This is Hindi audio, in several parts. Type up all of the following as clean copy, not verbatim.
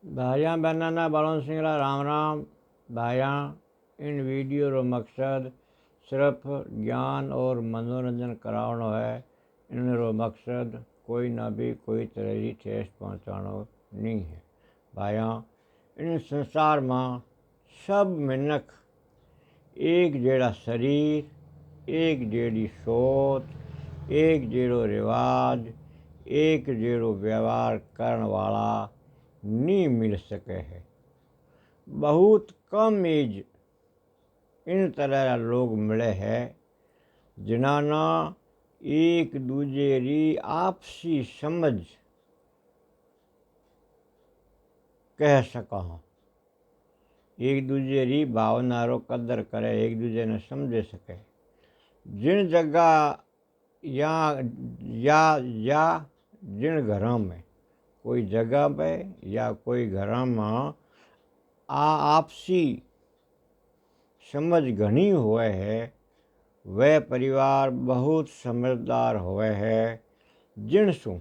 भाइयाँ बहना बालों सिंगला राम राम। भाइयाँ, इन वीडियो रो मकसद सिर्फ ज्ञान और मनोरंजन करावनो है। इन रो मकसद कोई ना भी कोई तरह की ठेस पहुँचानो नहीं है। भाइयाँ, इन संसार में सब मिनख एक जेड़ा शरीर, एक जेड़ी सोच, एक जेड़ो रिवाज, एक जेड़ो व्यवहार करण वाला नहीं मिल सके है। बहुत कम एज इन तरह लोग मिले हैं जिन्हाना एक दूजे री आपसी समझ कह सका हाँ, एक दूजे री भावना रो कदर करे, एक दूजे ने समझे सके। जिन जगह या जिन घरों में कोई जगह पे या कोई घर में आपसी समझ घनी हुए है, वह परिवार बहुत समझदार हुए है। जिनसू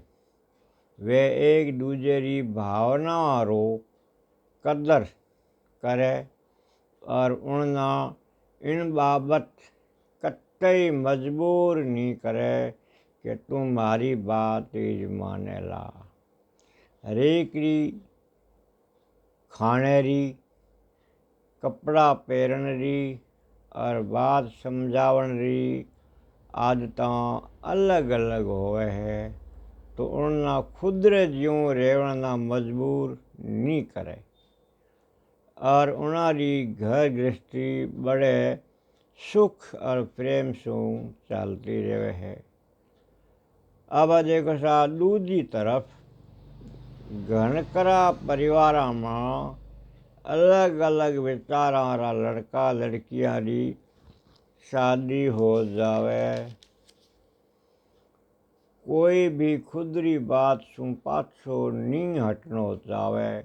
वे एक दूजे री भावना रो कदर करे और उनना इन बाबत कतई मजबूर नहीं करे कि तुम मारी बात ही माने ला। हरेक री खाने री, कपड़ा पहरन री और बात समझावन री आदतां अलग अलग होवे है, तो उनना खुदरे ज्यों रेवना मजबूर नहीं करे और उनारी घर गृहस्थी बड़े सुख और प्रेम से चलती रहे है। अब देखो सा दूसरी तरफ घनकरा परिवार में अलग अलग विचारा रा लड़का लड़कियां री शादी हो जावे। कोई भी खुदरी बात सु पाछो नहीं हटनो चावे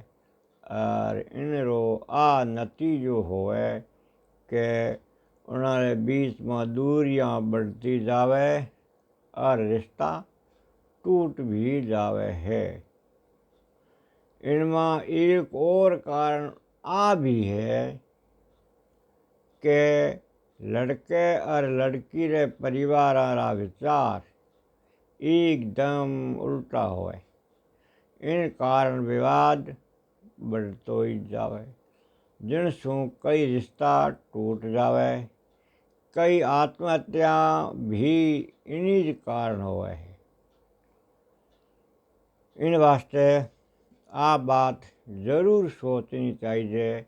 और इन रो आ नतीजो होवे के उन्हारे बीच में दूरियां बढ़ती जावे और रिश्ता टूट भी जावे है। इनमें एक और कारण आ भी है कि लड़के और लड़की रे परिवार रा विचार एकदम उल्टा होवे। इन कारण विवाद बढ़तो ही जावे, जिनसू कई रिश्ता टूट जावे, कई आत्महत्या भी इन्हीं कारण होवे है। इन वास्ते आ बात जरूर सोचनी चाहिए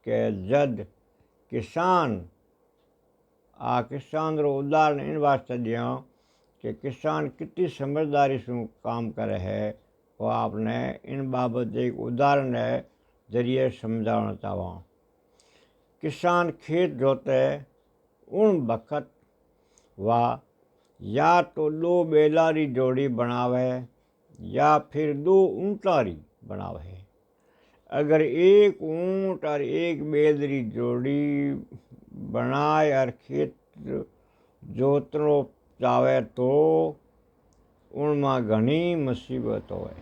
कि जद किसान रो उदाहरण इन वास्ते दिया कि किसान कितनी समझदारी से काम करे है, वो आपने इन बाबत एक उदाहरण है जरिए समझाना चाहूँ। किसान खेत जोते उन बखत वह या तो दो बैलारी जोड़ी बनावे या फिर दो ऊँटारी बनावे। अगर एक ऊँट और एक बैल री जोड़ी बनाए और खेत जोतनो चावे तो उनमें घनी मुसीबत होवे,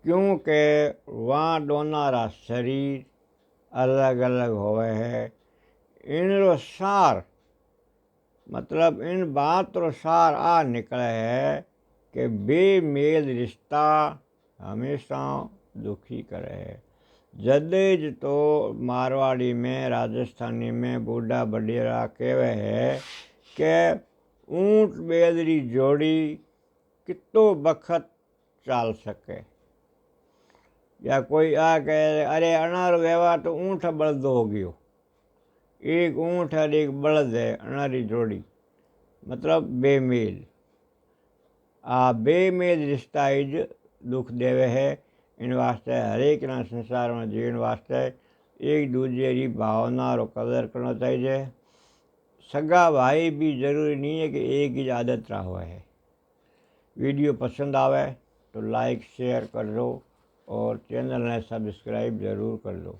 क्योंकि वहाँ दोनों रा शरीर अलग अलग होवे है। इन रो सार मतलब इन बात रो सार आ निकले है कि बेमेल रिश्ता हमेशा दुखी करे है। जदेज तो मारवाड़ी में, राजस्थानी में बूढ़ा बडेरा कहवे है कि ऊँट बैल री जोड़ी कितो बखत चाल सके। या कोई आ कहे अरे अनारो व्यवहार तो ऊँट बलद हो गयो, एक ऊँट और एक बलद है अनारी जोड़ी, मतलब बेमेल। आ बेमेल रिश्ता ही दुख देवे है। इन वास्ते हरेक ना संसार में जीवन वास्ते एक दूसरे की भावना रो कदर करना चाहिए। सगा भाई भी जरूरी नहीं है कि एक ही आदत रहा हुआ है। वीडियो पसंद आवे तो लाइक शेयर कर दो और चैनल ने सब्सक्राइब ज़रूर कर दो।